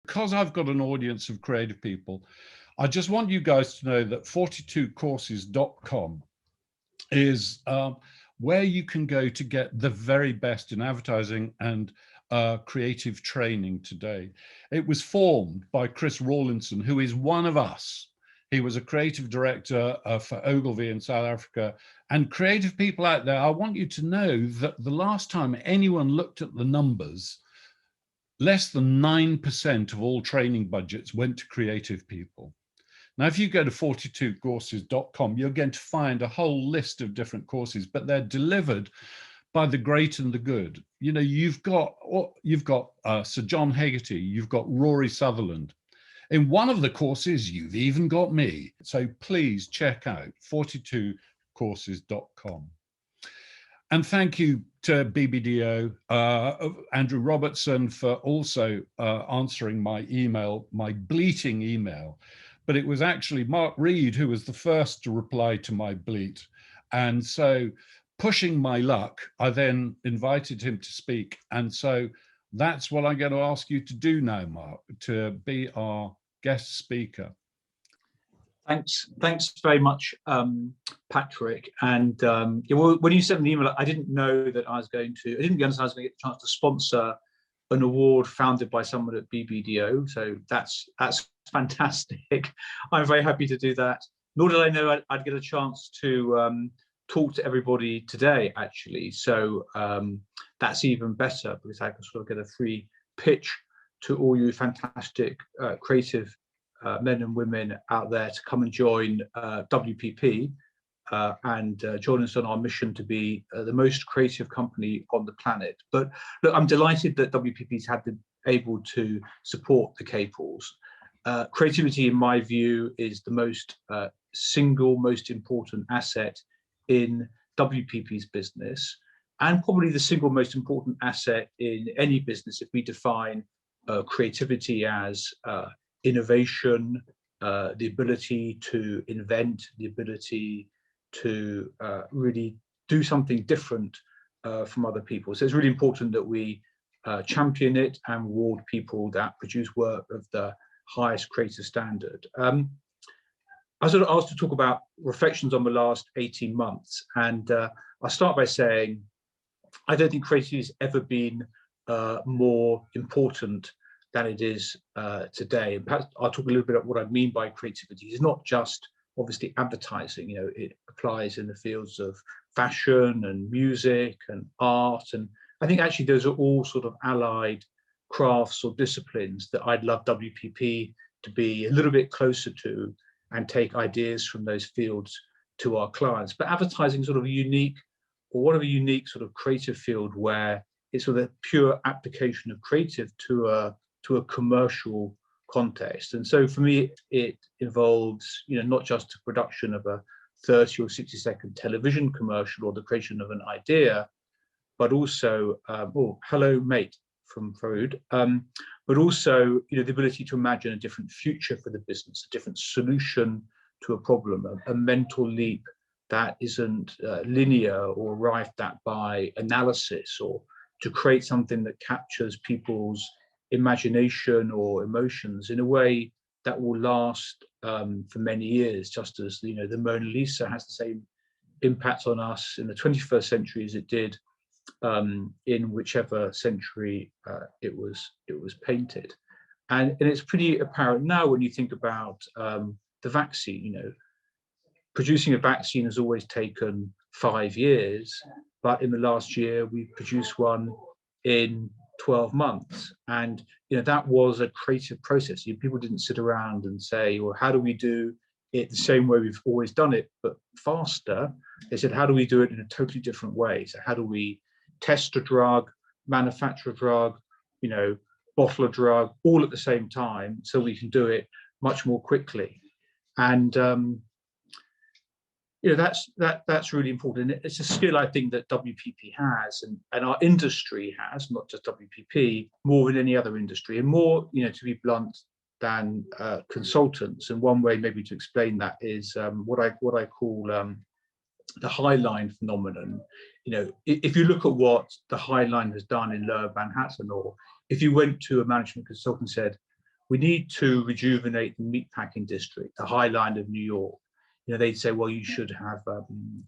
because I've got an audience of creative people, I just want you guys to know that 42courses.com is where you can go to get the very best in advertising and creative training today. It was formed by Chris Rawlinson, who is one of us. He was a creative director for Ogilvy in South Africa. And creative people out there, I want you to know that the last time anyone looked at the numbers, less than 9% of all training budgets went to creative people. Now, if you go to 42courses.com, you're going to find a whole list of different courses, but they're delivered by the great and the good. You know, you've got Sir John Hegarty, you've got Rory Sutherland. In one of the courses, you've even got me. So please check out 42courses.com. And thank you to BBDO, Andrew Robertson, for also answering my email, my bleating email. But it was actually Mark Reed who was the first to reply to my bleat. And so, pushing my luck, I then invited him to speak. And so that's what I'm going to ask you to do now, Mark, to be our guest speaker. Thanks very much, Patrick. And when you sent me the email, I didn't know that I didn't understand I was going to get the chance to sponsor an award founded by someone at BBDO. So that's fantastic. I'm very happy to do that. Nor did I know I'd get a chance to talk to everybody today, actually. So that's even better, because I can sort of get a free pitch to all you fantastic creative men and women out there to come and join WPP and join us on our mission to be the most creative company on the planet. But look, I'm delighted that WPP's been able to support the Caples. Creativity, in my view, is the single most important asset in WPP's business, and probably the single most important asset in any business if we define creativity as innovation, the ability to invent, the ability to really do something different from other people. So it's really important that we champion it and reward people that produce work of the highest creative standard. I was sort of asked to talk about reflections on the last 18 months. And I'll start by saying, I don't think creativity has ever been more important than it is today. And perhaps I'll talk a little bit about what I mean by creativity. It's not just obviously advertising, you know, it applies in the fields of fashion and music and art. And I think actually those are all sort of allied crafts or disciplines that I'd love WPP to be a little bit closer to and take ideas from those fields to our clients. But advertising is sort of unique, or one of a unique sort of creative field where it's sort of a pure application of creative to a commercial context. And so for me, it involves, you know, not just the production of a 30 or 60-second television commercial or the creation of an idea, but also, hello mate from Farood, but also, you know, the ability to imagine a different future for the business, a different solution to a problem, a mental leap that isn't linear or arrived at by analysis, or to create something that captures people's imagination or emotions in a way that will last for many years, just as, you know, the Mona Lisa has the same impact on us in the 21st century as it did in whichever century it was painted. And it's pretty apparent now when you think about the vaccine. You know, producing a vaccine has always taken 5 years, but in the last year we produced one in 12 months. And, you know, that was a creative process. People didn't sit around and say, well, how do we do it the same way we've always done it, but faster? They said, how do we do it in a totally different way? So how do we test a drug, manufacture a drug, you know, bottle a drug all at the same time so we can do it much more quickly? And you know, that's really important. It's a skill I think that WPP has, and our industry has, not just WPP, more than any other industry, and more, you know, to be blunt, than consultants. And one way maybe to explain that is what I call the High Line phenomenon. You know, if you look at what the High Line has done in Lower Manhattan, or if you went to a management consultant and said, we need to rejuvenate the meatpacking district, the High Line of New York. You know, they'd say, well, you should have,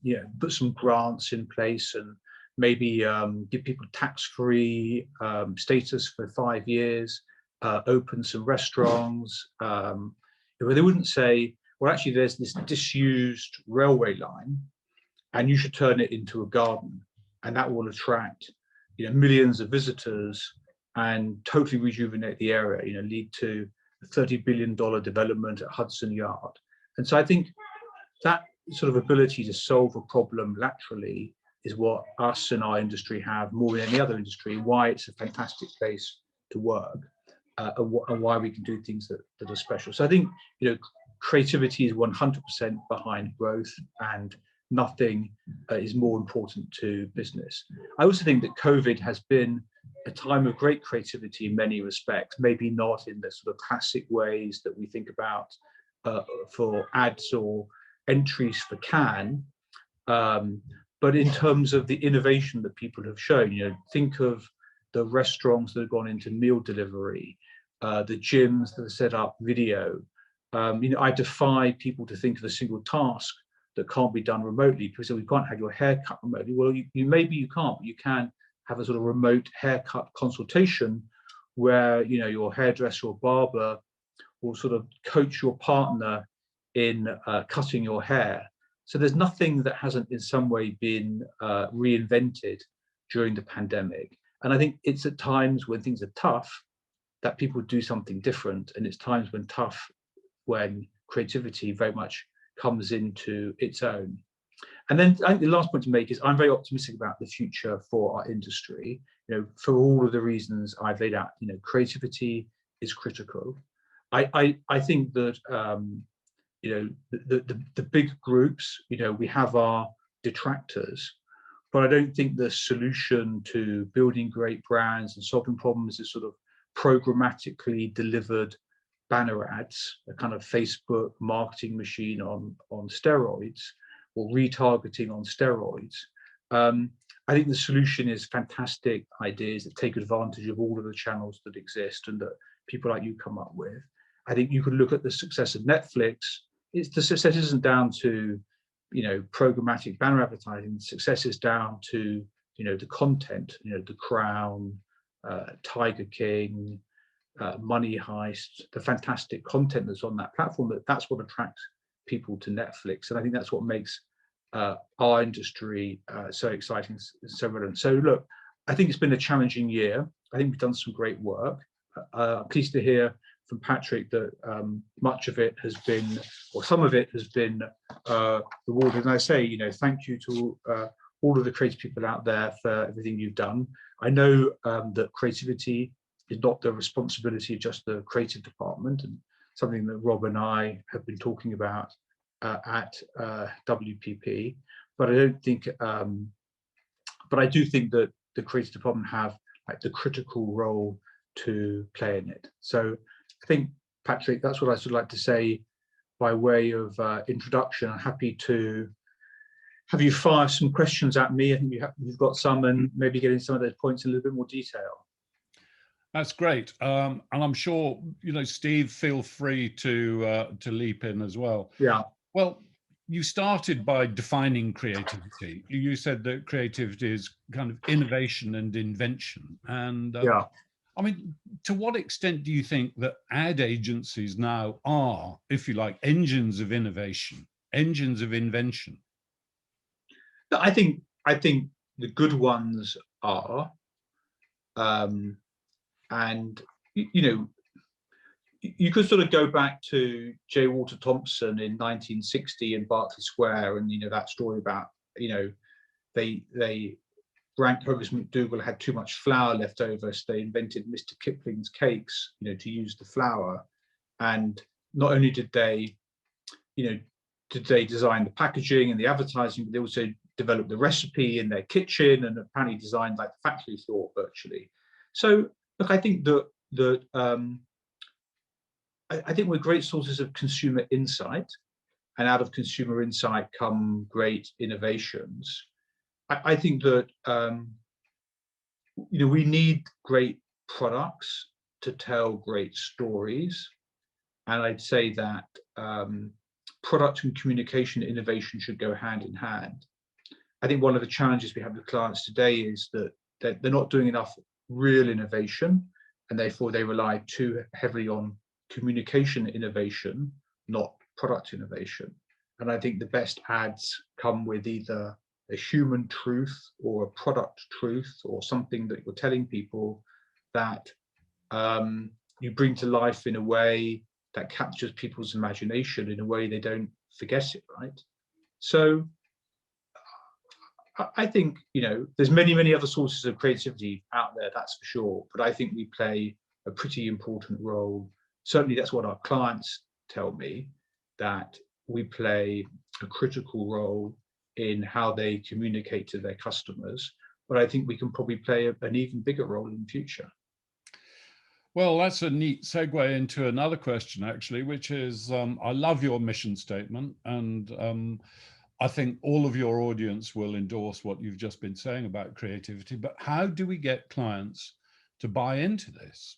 you know, put some grants in place and maybe give people tax-free status for 5 years, open some restaurants. They wouldn't say, well, actually, there's this disused railway line, and you should turn it into a garden, and that will attract, you know, millions of visitors and totally rejuvenate the area. You know, lead to a $30 billion development at Hudson Yard. And so I think that sort of ability to solve a problem laterally is what us and our industry have more than any other industry, why it's a fantastic place to work, and why we can do things that are special. So I think, you know, creativity is 100% behind growth, and nothing is more important to business. I also think that COVID has been a time of great creativity in many respects, maybe not in the sort of classic ways that we think about for ads or entries for Cannes, but in terms of the innovation that people have shown. You know, think of the restaurants that have gone into meal delivery, the gyms that have set up video. You know, I defy people to think of a single task that can't be done remotely. People say, we can't have your hair cut remotely. Well, you maybe you can't, but you can have a sort of remote haircut consultation where, you know, your hairdresser or barber will sort of coach your partner in cutting your hair. So there's nothing that hasn't in some way been reinvented during the pandemic. And I think it's at times when things are tough that people do something different. And it's times when creativity very much comes into its own. And then I think the last point to make is I'm very optimistic about the future for our industry, you know, for all of the reasons I've laid out. You know, creativity is critical. I think that you know, the big groups, you know, we have our detractors, but I don't think the solution to building great brands and solving problems is sort of programmatically delivered banner ads, a kind of Facebook marketing machine on steroids, or retargeting on steroids. I think the solution is fantastic ideas that take advantage of all of the channels that exist and that people like you come up with. I think you could look at the success of Netflix. The success isn't down to, you know, programmatic banner advertising. The success is down to, you know, the content, you know, The Crown, Tiger King, Money Heist, the fantastic content that's on that platform. That's what attracts people to Netflix, and I think that's what makes our industry so exciting, so relevant. So look, I think it's been a challenging year. I think we've done some great work. I'm pleased to hear from Patrick that much of it has been, or some of it has been rewarded. And I say, you know, thank you to all of the creative people out there for everything you've done. I know that creativity is not the responsibility of just the creative department, and something that Rob and I have been talking about at WPP. But I don't think, but I do think that the creative department have like the critical role to play in it. So I think, Patrick, that's what I would like to say by way of introduction. I'm happy to have you fire some questions at me. I think you've got some, and maybe get into some of those points in a little bit more detail. That's great, and I'm sure, you know, Steve, feel free to leap in as well. Yeah. Well, you started by defining creativity. You said that creativity is kind of innovation and invention, and yeah. I mean, to what extent do you think that ad agencies now are, if you like, engines of innovation, engines of invention? I think the good ones are, and you know, you could sort of go back to J. Walter Thompson in 1960 in Berkeley Square, and you know that story about, you know, Rank Congressman McDougall had too much flour left over, so they invented Mr. Kipling's cakes, you know, to use the flour. And not only did they, you know, design the packaging and the advertising, but they also developed the recipe in their kitchen and apparently designed like the factory floor virtually. So look, I think that I think we're great sources of consumer insight, and out of consumer insight come great innovations. I think that you know, we need great products to tell great stories. And I'd say that product and communication innovation should go hand in hand. I think one of the challenges we have with clients today is that they're not doing enough real innovation, and therefore they rely too heavily on communication innovation, not product innovation. And I think the best ads come with either a human truth or a product truth, or something that you're telling people that you bring to life in a way that captures people's imagination in a way they don't forget it, right? So I think, there's many other sources of creativity out there, that's for sure, but I think we play a pretty important role. Certainly that's what our clients tell me, that we play a critical role in how they communicate to their customers, but I think we can probably play an even bigger role in the future. Well, that's a neat segue into another question, actually, which is, I love your mission statement, and I think all of your audience will endorse what you've just been saying about creativity, but how do we get clients to buy into this?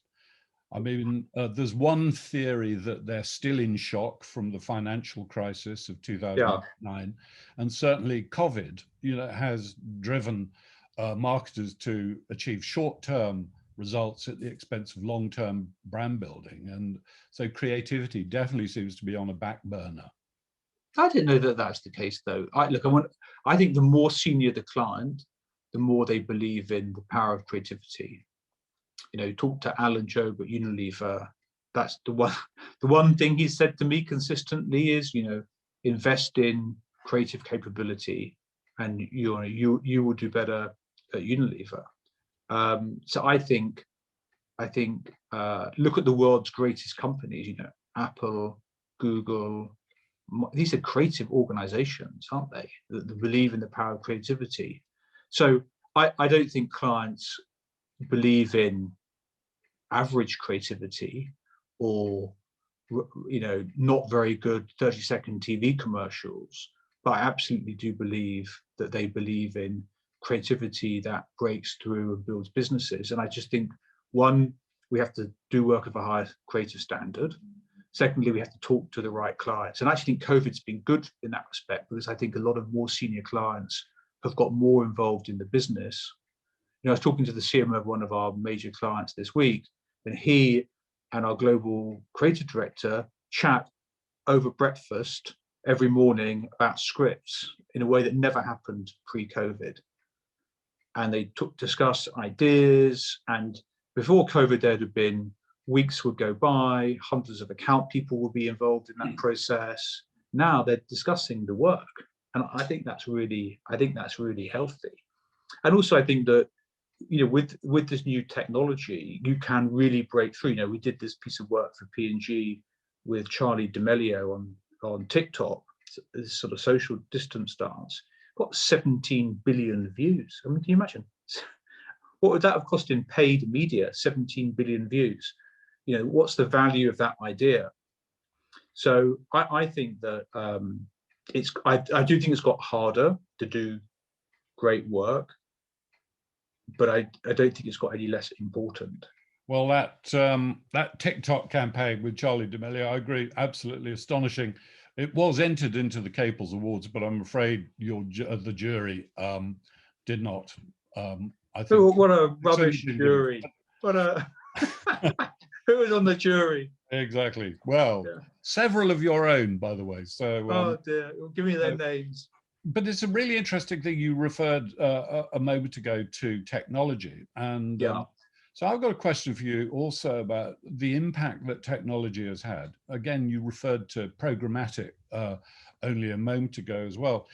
I mean, there's one theory that they're still in shock from the financial crisis of 2009, and certainly COVID, has driven marketers to achieve short-term results at the expense of long-term brand building, and so creativity definitely seems to be on a back burner. I didn't know that that's the case, though. I think the more senior the client, the more they believe in the power of creativity. Talk to Alan Jobe at Unilever. That's the one thing he said to me consistently is, invest in creative capability, and you will do better at Unilever. So I think look at the world's greatest companies. Apple, Google. These are creative organizations, aren't they? That believe in the power of creativity. So I don't think clients believe in average creativity or not very good 30-second TV commercials, but I absolutely do believe that they believe in creativity that breaks through and builds businesses. And I just think, one, we have to do work of a higher creative standard. Secondly, we have to talk to the right clients. And I actually think COVID's been good in that respect, because I think a lot of more senior clients have got more involved in the business. I was talking to the CMO of one of our major clients this week, and he and our global creative director chat over breakfast every morning about scripts in a way that never happened pre-COVID. And they discuss ideas, and before COVID, there'd have been weeks would go by, hundreds of account people would be involved in that process. Now they're discussing the work, and I think that's really healthy. And also, I think that with this new technology, you can really break through. We did this piece of work for P&G with Charlie D'Amelio on TikTok, this sort of social distance dance. Got 17 billion views. I mean, can you imagine? What would that have cost in paid media? 17 billion views. What's the value of that idea? So I think that I do think it's got harder to do great work, but I don't think it's got any less important. Well, that TikTok campaign with Charlie D'Amelio, I agree, absolutely astonishing. It was entered into the Caples Awards, but I'm afraid the jury did not. I think what a rubbish jury! What a who was on the jury? Exactly. Well, several of your own, by the way. So oh dear, give me their names. But it's a really interesting thing. You referred a moment ago to technology, and so I've got a question for you also about the impact that technology has had. Again, you referred to programmatic only a moment ago as well,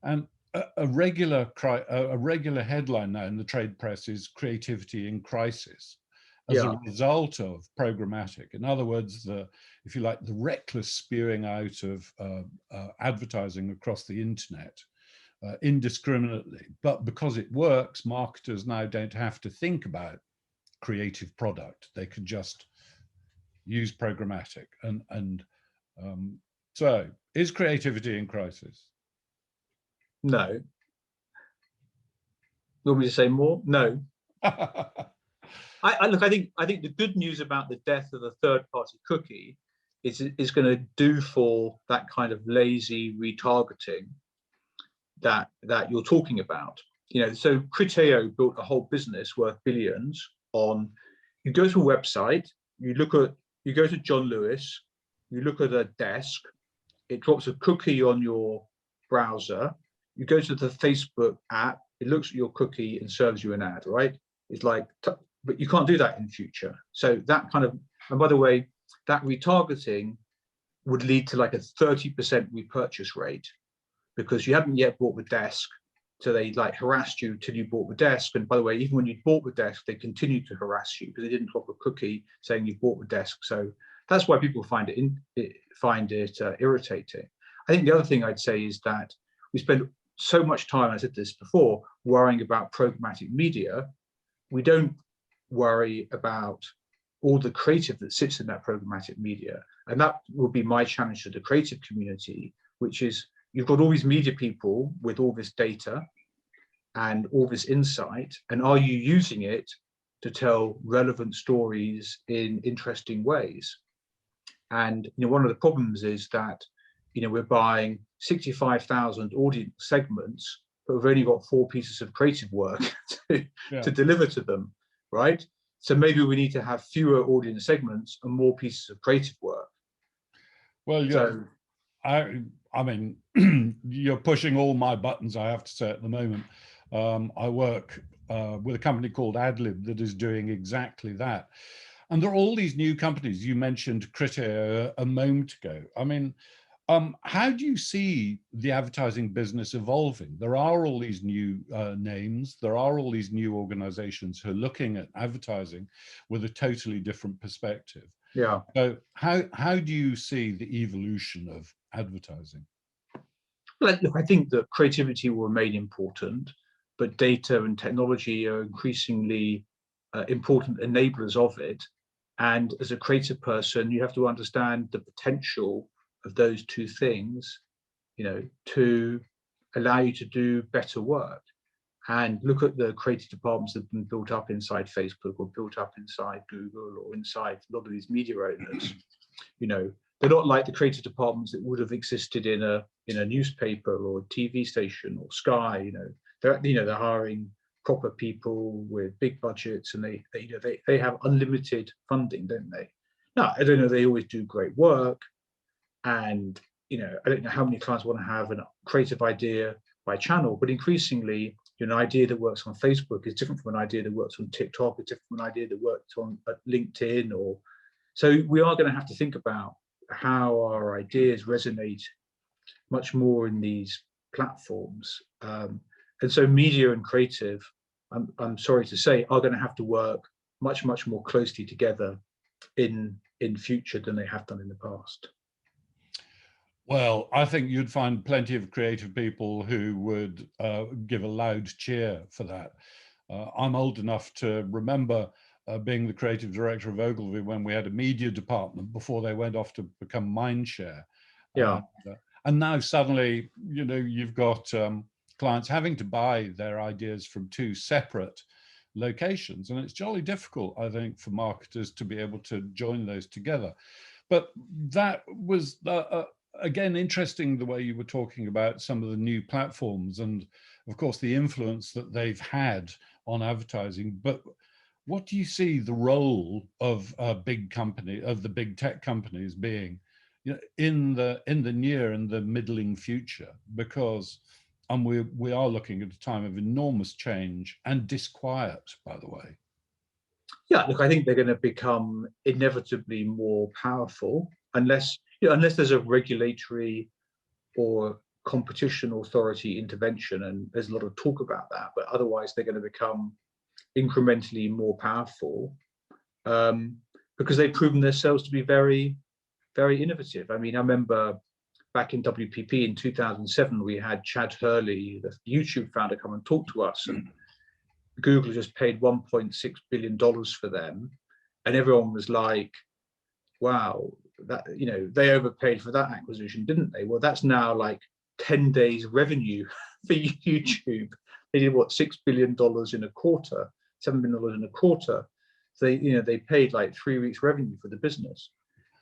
and a regular headline now in the trade press is "Creativity in Crisis" as a result of programmatic. In other words, if you like, the reckless spewing out of advertising across the internet indiscriminately. But because it works, marketers now don't have to think about creative product. They can just use programmatic. So is creativity in crisis? No. You want me to say more? No. Look, I think the good news about the death of the third-party cookie is going to do for that kind of lazy retargeting that you're talking about. So Criteo built a whole business worth billions on. You go to a website, you go to John Lewis, you look at a desk, it drops a cookie on your browser. You go to the Facebook app, it looks at your cookie and serves you an ad, right? It's like, but you can't do that in future. So that kind of, and by the way, that retargeting would lead to like a 30% repurchase rate because you haven't yet bought the desk. So they like harassed you till you bought the desk. And by the way, even when you bought the desk, they continued to harass you because they didn't drop a cookie saying you bought the desk. So that's why people find it irritating. I think the other thing I'd say is that we spend so much time, I said this before, worrying about programmatic media. We don't worry about all the creative that sits in that programmatic media. And that will be my challenge to the creative community, which is you've got all these media people with all this data and all this insight, and are you using it to tell relevant stories in interesting ways? And one of the problems is that we're buying 65,000 audience segments, but we've only got 4 pieces of creative work to deliver to them, right? So maybe we need to have fewer audience segments and more pieces of creative work. Well, yeah, so, I mean, you're pushing all my buttons, I have to say, at the moment. I work with a company called Adlib that is doing exactly that. And there are all these new companies. You mentioned Criteo a moment ago. I mean, how do you see the advertising business evolving? There are all these new names. There are all these new organizations who are looking at advertising with a totally different perspective. Yeah. So how do you see the evolution of advertising? Well, look, I think that creativity will remain important, but data and technology are increasingly important enablers of it. And as a creative person, you have to understand the potential of those two things, to allow you to do better work. And look at the creative departments that have been built up inside Facebook or built up inside Google or inside a lot of these media owners. They're not like the creative departments that would have existed in a newspaper or a TV station or Sky. They're hiring proper people with big budgets, and they have unlimited funding, don't they? Now, I don't know, they always do great work, and I don't know how many clients want to have a creative idea by channel, but increasingly, an idea that works on Facebook is different from an idea that works on TikTok, it's different from an idea that works on LinkedIn. So we are going to have to think about how our ideas resonate much more in these platforms. And so media and creative, I'm sorry to say, are going to have to work much, much more closely together in future than they have done in the past. Well, I think you'd find plenty of creative people who would give a loud cheer for that. I'm old enough to remember being the creative director of Ogilvy when we had a media department before they went off to become Mindshare. Yeah. And now suddenly, you've got clients having to buy their ideas from 2 separate locations. And it's jolly difficult, I think, for marketers to be able to join those together. But that was, again, interesting the way you were talking about some of the new platforms and, of course, the influence that they've had on advertising. But what do you see the role of a big company, of the big tech companies being in the near and the middling future? Because we are looking at a time of enormous change and disquiet, by the way. Yeah, look, I think they're going to become inevitably more powerful unless there's a regulatory or competition authority intervention, and there's a lot of talk about that. But otherwise, they're going to become incrementally more powerful because they've proven themselves to be very, very innovative. I mean, I remember back in WPP in 2007, we had Chad Hurley, the YouTube founder, come and talk to us, and Google just paid $1.6 billion for them, and everyone was like, wow, that they overpaid for that acquisition, didn't they? Well, that's now like 10 days revenue for YouTube. They did what, $6 billion in a quarter, $7 billion in a quarter. So they paid like 3 weeks revenue for the business.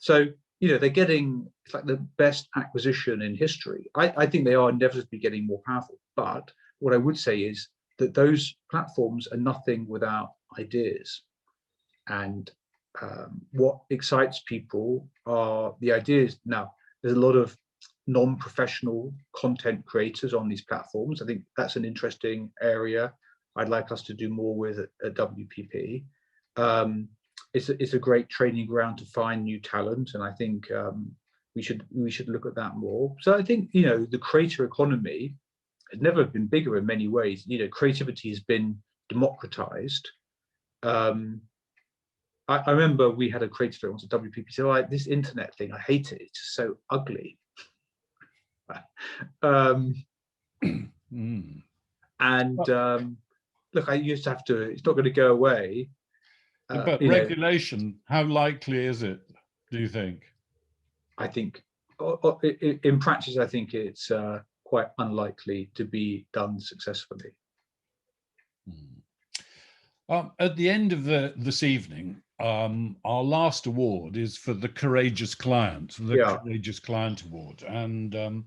So they're getting, it's like the best acquisition in history. I think they are inevitably getting more powerful. But what I would say is that those platforms are nothing without ideas. And what excites people are the ideas. Now, there's a lot of non-professional content creators on these platforms. I think that's an interesting area I'd like us to do more with at WPP. It's a great training ground to find new talent, and I think we should look at that more. So I think the creator economy has never been bigger in many ways. Creativity has been democratized. I remember we had a creative once at WPP. So like, this internet thing, I hate it. It's just so ugly. Look, I used to have to. It's not going to go away. But regulation, how likely is it, do you think? I think in practice, I think it's quite unlikely to be done successfully. At the end of this evening, our last award is for the Courageous Client, Courageous Client Award. And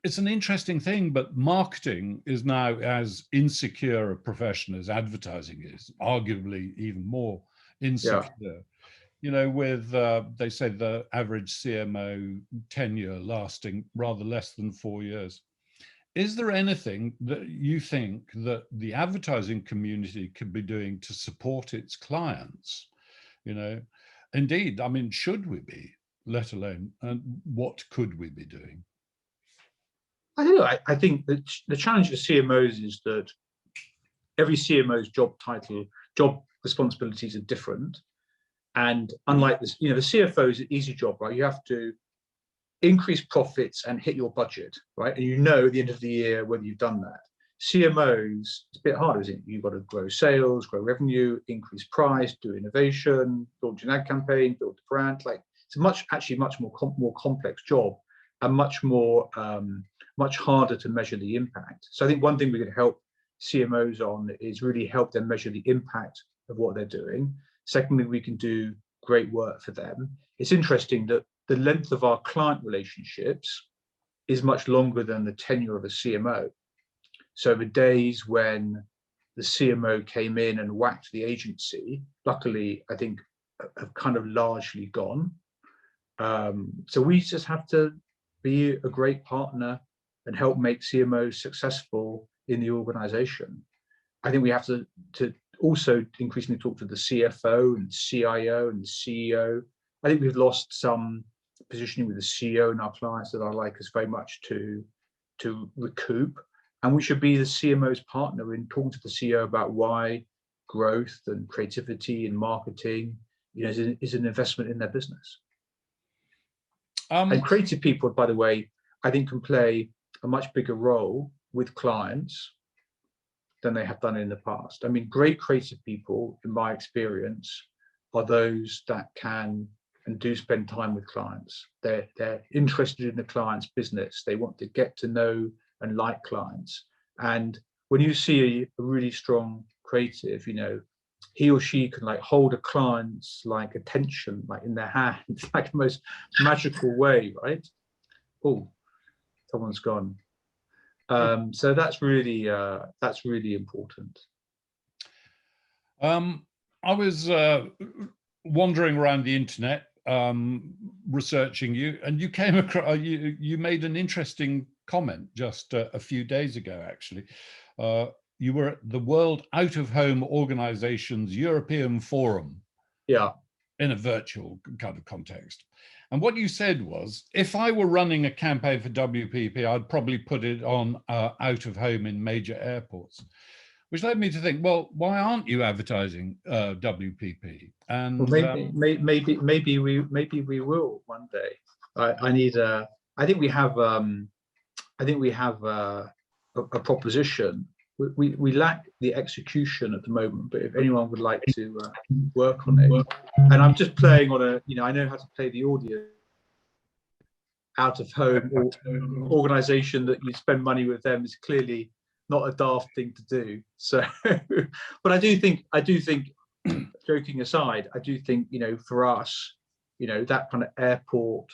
it's an interesting thing, but marketing is now as insecure a profession as advertising is, arguably even more insecure. With, they say the average CMO tenure lasting rather less than 4 years. Is there anything that you think that the advertising community could be doing to support its clients? Indeed, I mean, should we be, let alone, and what could we be doing? I don't know. I think that the challenge for CMOs is that every CMO's job responsibilities are different. And unlike this, the CFO is an easy job, right? You have to increase profits and hit your budget, right? And at the end of the year whether you've done that. CMOs, it's a bit harder, isn't it? You've got to grow sales, grow revenue, increase price, do innovation, launch an ad campaign, build a brand. Like, it's much more complex job, and much harder to measure the impact. So I think one thing we could help CMOs on is really help them measure the impact of what they're doing. Secondly, we can do great work for them. It's interesting that the length of our client relationships is much longer than the tenure of a CMO. So the days when the CMO came in and whacked the agency, luckily, I think, have kind of largely gone. So we just have to be a great partner and help make CMOs successful in the organization. I think we have to also increasingly talk to the CFO and CIO and the CEO. I think we've lost some positioning with the CEO and our clients that I'd like us very much to recoup. And we should be the CMO's partner in talking to the CEO about why growth and creativity and marketing is an investment in their business. And creative people, by the way, I think can play a much bigger role with clients than they have done in the past. I mean, great creative people, in my experience, are those that can and do spend time with clients. They're interested in the client's business. They want to get to know and like clients. And when you see a really strong creative, he or she can hold a client's attention in their hands, the most magical way, right? Oh, someone's gone. So that's really important. I was wandering around the internet, researching you, and you came across. You made an interesting comment just a few days ago. Actually, you were at the World Out of Home Organizations European Forum. Yeah. In a virtual kind of context. And what you said was, if I were running a campaign for WPP, I'd probably put it on out of home in major airports, which led me to think, well, why aren't you advertising WPP? And well, maybe we will one day. I think we have a proposition. We lack the execution at the moment, but if anyone would like to work on it, and I'm just playing on I know how to play the audio. Out of home organization that you spend money with them is clearly not a daft thing to do. So, but I do think, joking aside, I do think, for us, that kind of airport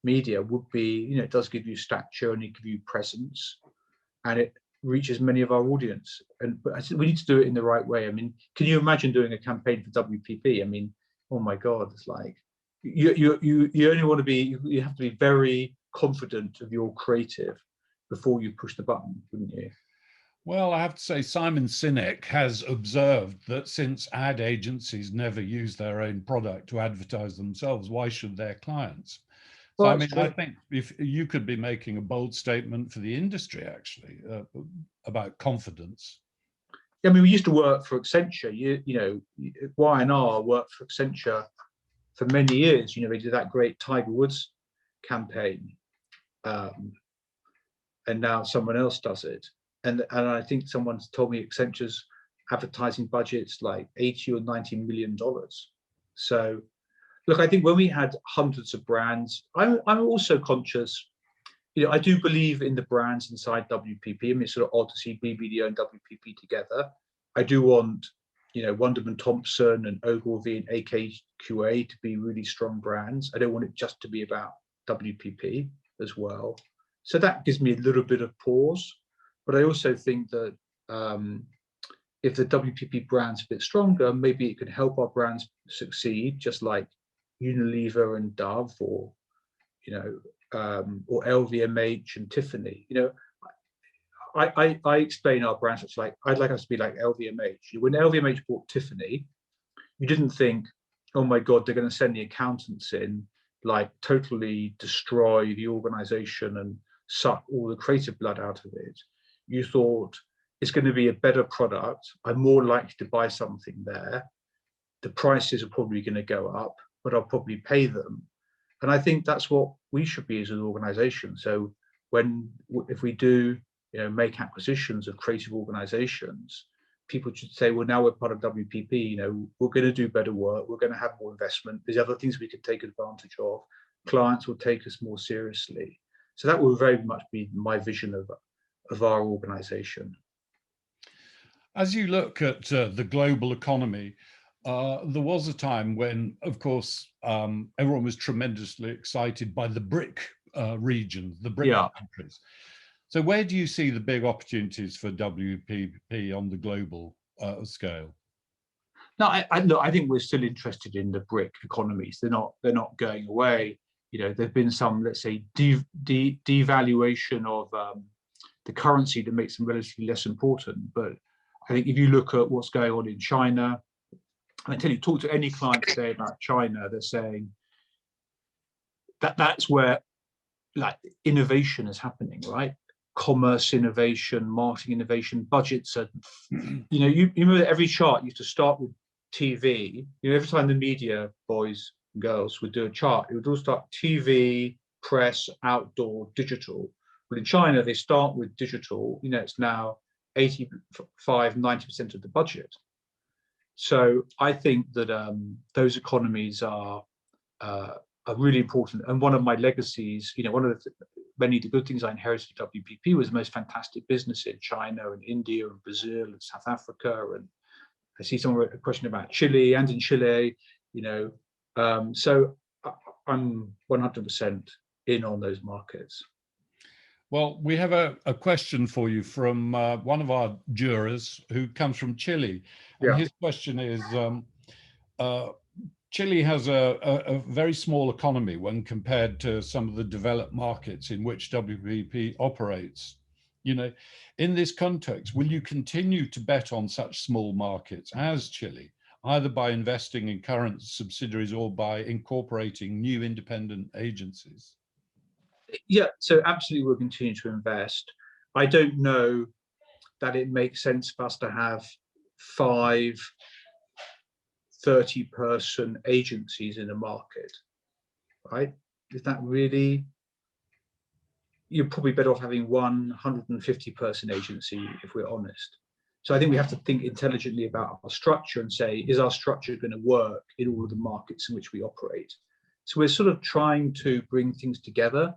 media would be, it does give you stature and it gives you presence, and it reaches many of our audience. But I think we need to do it in the right way. I mean, can you imagine doing a campaign for WPP? I mean, oh my God, it's like you only want to be, you have to be very confident of your creative before you push the button, wouldn't you? Well, I have to say, Simon Sinek has observed that since ad agencies never use their own product to advertise themselves, why should their clients? So, Well, I mean, I think if you could be making a bold statement for the industry, actually, about confidence. I mean, we used to work for Accenture. Y&R worked for Accenture for many years. They did that great Tiger Woods campaign, and now someone else does it. And I think someone's told me Accenture's advertising budget's like $80 or $90 million. So, look, I think when we had hundreds of brands, I'm also conscious. I do believe in the brands inside WPP. I mean, it's sort of odd to see BBDO and WPP together. I do want, Wunderman Thompson and Ogilvy and AKQA to be really strong brands. I don't want it just to be about WPP as well. So that gives me a little bit of pause. But I also think that if the WPP brand's a bit stronger, maybe it could help our brands succeed, just like Unilever and Dove, or LVMH and Tiffany. I explain our brands such like, I'd like us to be like LVMH. When LVMH bought Tiffany, you didn't think, oh my God, they're going to send the accountants in, like totally destroy the organization and suck all the creative blood out of it. You thought, it's going to be a better product. I'm more likely to buy something there. The prices are probably going to go up, but I'll probably pay them. And I think that's what we should be as an organization. So if we do, make acquisitions of creative organizations, people should say, well, now we're part of WPP, we're going to do better work. We're going to have more investment. There's other things we can take advantage of. Clients will take us more seriously. So that will very much be my vision of our organization. As you look at the global economy, there was a time when, of course, everyone was tremendously excited by the BRIC region, the BRIC countries. So where do you see the big opportunities for WPP on the global scale? No, I think we're still interested in the BRIC economies. They're not going away. There've been some, let's say, devaluation of the currency that makes them relatively less important. But I think if you look at what's going on in China, I tell you, talk to any client today about China, they're saying that's where like innovation is happening, right? Commerce innovation, marketing innovation, budgets are, you remember every chart used to start with TV. Every time the media boys and girls would do a chart, it would all start TV, press, outdoor, digital. But in China, they start with digital. It's now 85-90% of the budget. So I think that those economies are really important. And one of my legacies, one of the many of the good things I inherited from WPP was the most fantastic business in China and India and Brazil and South Africa. And I see someone wrote a question about Chile, and in Chile, so I'm 100% in on those markets. Well, we have a question for you from one of our jurors who comes from Chile. And his question is, Chile has a very small economy when compared to some of the developed markets in which WPP operates. In this context, will you continue to bet on such small markets as Chile, either by investing in current subsidiaries or by incorporating new independent agencies? Yeah, so absolutely we'll continue to invest. I don't know that it makes sense for us to have 5 30-person agencies in a market, right? Is that really? You're probably better off having 150-person agency, if we're honest. So I think we have to think intelligently about our structure and say, is our structure going to work in all of the markets in which we operate? So we're sort of trying to bring things together,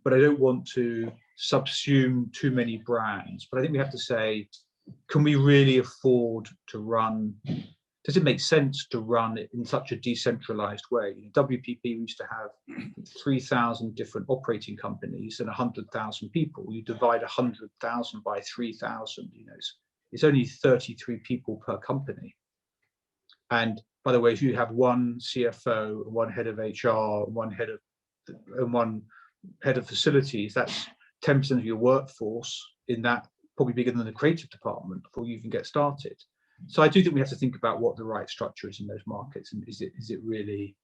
but I don't want to subsume too many brands, but I think we have to say, can we really afford to run? Does it make sense to run it in such a decentralized way? WPP used to have 3,000 different operating companies and 100,000 people. You divide 100,000 by 3,000, it's only 33 people per company. And by the way, if you have one CFO, one head of HR, one head of facilities, that's 10% of your workforce in that, probably bigger than the creative department before you even get started. So I do think we have to think about what the right structure is in those markets, and is it really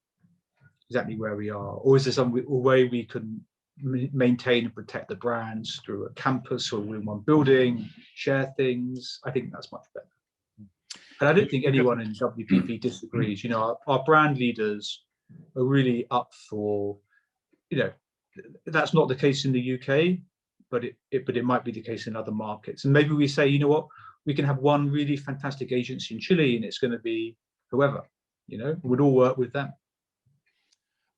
exactly where we are, or is there some way we can maintain and protect the brands through a campus or in one building, share things? I think that's much better. And I don't think anyone in WPP disagrees. Our brand leaders are really up for, that's not the case in the UK, but it might be the case in other markets. And maybe we say, you know what, we can have one really fantastic agency in Chile, and it's going to be whoever, we'd all work with them.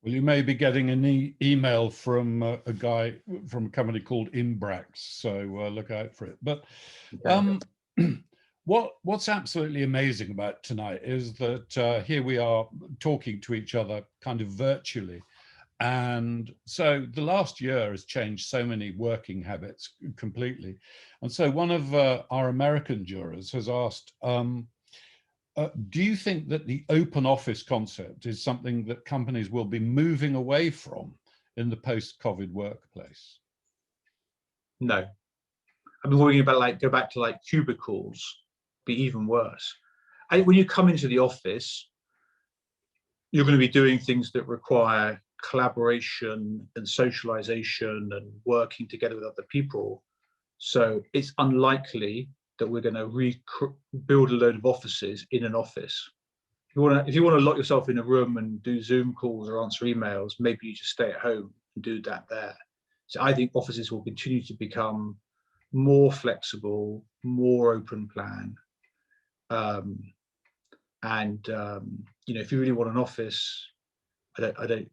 Well, you may be getting an email from a guy from a company called Imbrax, so look out for it. But what's absolutely amazing about tonight is that here we are talking to each other kind of virtually. And so the last year has changed so many working habits completely. And so one of our American jurors has asked, do you think that the open office concept is something that companies will be moving away from in the post-COVID workplace? No. I've been worrying about go back to cubicles, be even worse. When you come into the office, you're going to be doing things that require collaboration and socialization and working together with other people. So it's unlikely that we're going to build a load of offices in an office. If you want to lock yourself in a room and do Zoom calls or answer emails, maybe you just stay at home and do that there. So I think offices will continue to become more flexible, more open plan. If you really want an office, I don't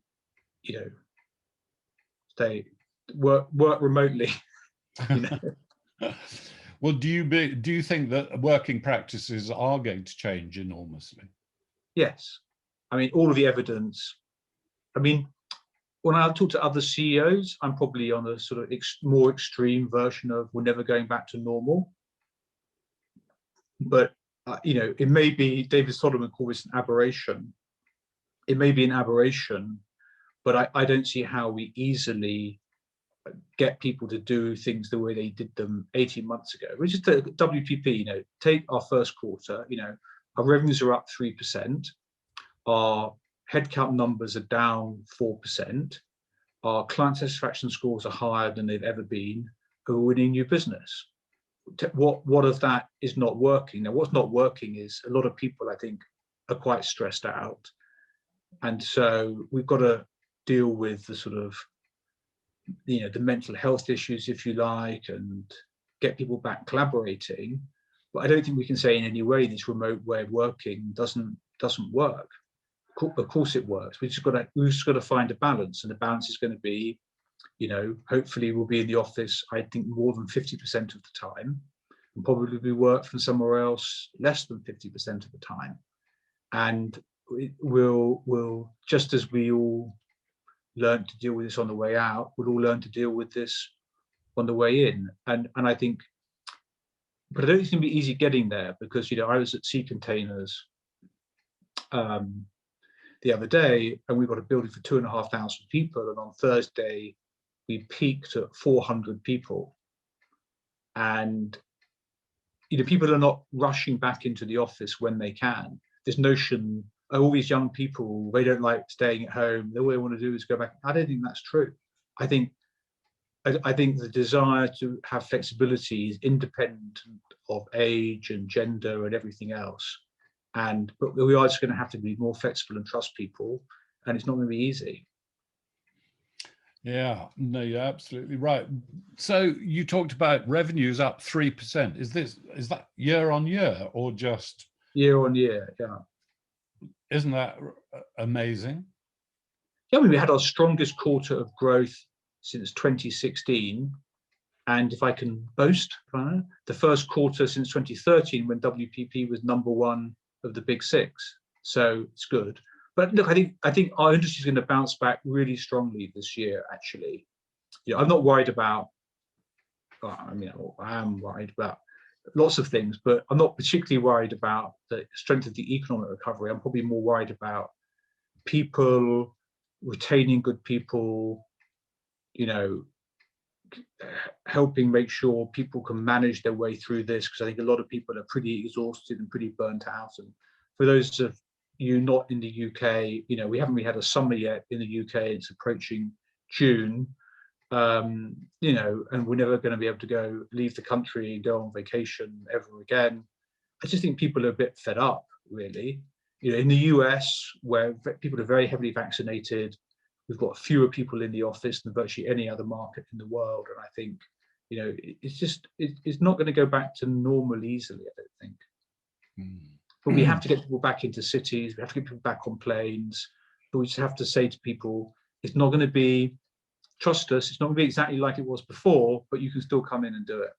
stay work remotely. Well, do you think that working practices are going to change enormously? Yes. All of the evidence. When I talk to other CEOs, I'm probably on a sort of more extreme version of we're never going back to normal. But it may be, David Solomon called this an aberration. It may be an aberration, but I don't see how we easily get people to do things the way they did them 18 months ago. Which is WPP, take our first quarter, our revenues are up 3%, our headcount numbers are down 4%, our client satisfaction scores are higher than they've ever been, we're winning new business. What of that is not working? Now, what's not working is a lot of people, I think, are quite stressed out. And so we've got to deal with the sort of, the mental health issues, if you like, and get people back collaborating. But I don't think we can say in any way this remote way of working doesn't work. Of course it works. We've just got to find a balance, and the balance is going to be, hopefully we'll be in the office, I think, more than 50% of the time, and probably we work from somewhere else less than 50% of the time. And we'll just as we all learn to deal with this on the way out, we'll all learn to deal with this on the way in. And I think, but I don't think it's going to be easy getting there, because I was at Sea Containers the other day, and we've got a building for 2,500 people, and on Thursday we peaked at 400 people. And people are not rushing back into the office when they can. This notion, all these young people, they don't like staying at home, all they want to do is go back. I don't think that's true. I think the desire to have flexibility is independent of age and gender and everything else. But we are just going to have to be more flexible and trust people, and it's not going to be easy. Yeah, no, you're absolutely right. So you talked about revenues up 3%. Is that year on year or just year on year? Yeah. Isn't that amazing? Yeah, we had our strongest quarter of growth since 2016, And if I can boast, the first quarter since 2013, when WPP was #1 of the big 6. So it's good. But look, I think our industry is going to bounce back really strongly this year, actually. I'm not worried about, I mean, I am worried about lots of things, but I'm not particularly worried about the strength of the economic recovery. I'm probably more worried about people, retaining good people, helping make sure people can manage their way through this, because I think a lot of people are pretty exhausted and pretty burnt out. And for those of you not in the UK, we haven't really had a summer yet in the UK. It's approaching June, and we're never going to be able to leave the country and go on vacation ever again. I just think people are a bit fed up, really. In the US, where people are very heavily vaccinated, we've got fewer people in the office than virtually any other market in the world. And I think, it's not going to go back to normal easily, I don't think. But we have to get people back into cities. We have to get people back on planes. But we just have to say to people, it's not going to be, trust us, it's not going to be exactly like it was before, but you can still come in and do it.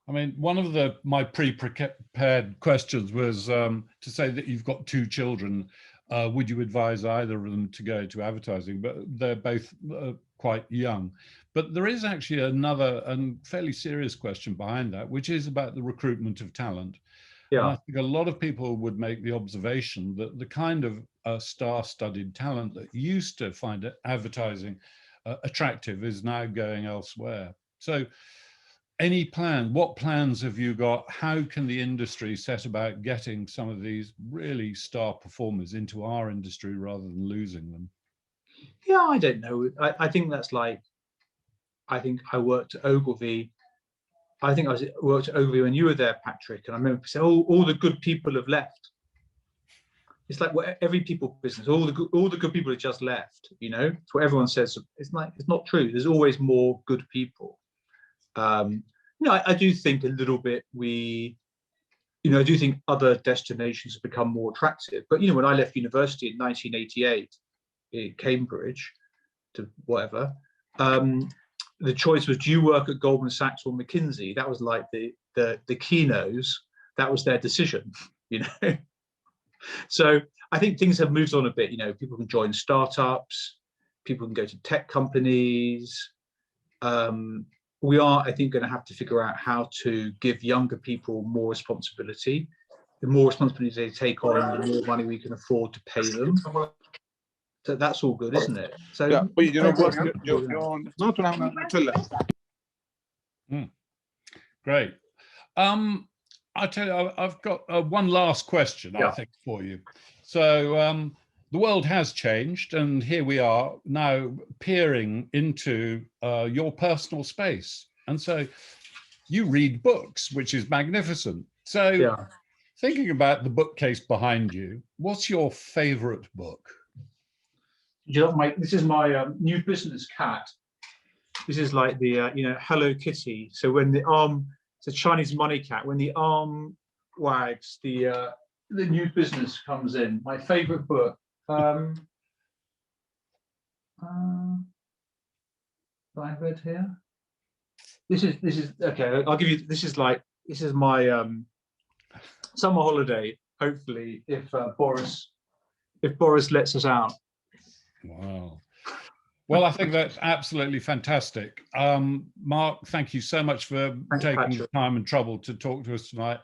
I mean, one of my pre-prepared questions was to say that you've got 2 children. Would you advise either of them to go to advertising? But they're both quite young. But there is actually another and fairly serious question behind that, which is about the recruitment of talent. Yeah. And I think a lot of people would make the observation that the kind of star-studded talent that used to find advertising attractive is now going elsewhere. So what plans have you got? How can the industry set about getting some of these really star performers into our industry rather than losing them? Yeah, I don't know. I think that's like, I think I worked at Ogilvy. I think I worked at Ogilvy when you were there, Patrick, and I remember saying, all the good people have left. It's like every people business, all the good people have just left. It's what everyone says. It's not true. There's always more good people. I do think a little bit I do think other destinations have become more attractive. But when I left university in 1988 in Cambridge to whatever, the choice was, do you work at Goldman Sachs or McKinsey? That was like the keynotes. That was their decision, So I think things have moved on a bit. People can join startups, people can go to tech companies. We are, I think, going to have to figure out how to give younger people more responsibility. The more responsibility they take on, the more money we can afford to pay them. So that's all good, isn't it? So yeah, but you know what? You're Great. I tell you, I've got one last question, I think, for you. So the world has changed, and here we are now peering into your personal space. And so you read books, which is magnificent. So thinking about the bookcase behind you, what's your favorite book? This is my new business cat. This is like the Hello Kitty. So when the arm, it's a Chinese money cat. When the arm wags, the new business comes in. My favorite book. That I read here. This is okay. I'll give you. This is my summer holiday. Hopefully, if Boris lets us out. Wow. Well, I think that's absolutely fantastic. Mark, thank you so much for taking the time and trouble to talk to us tonight.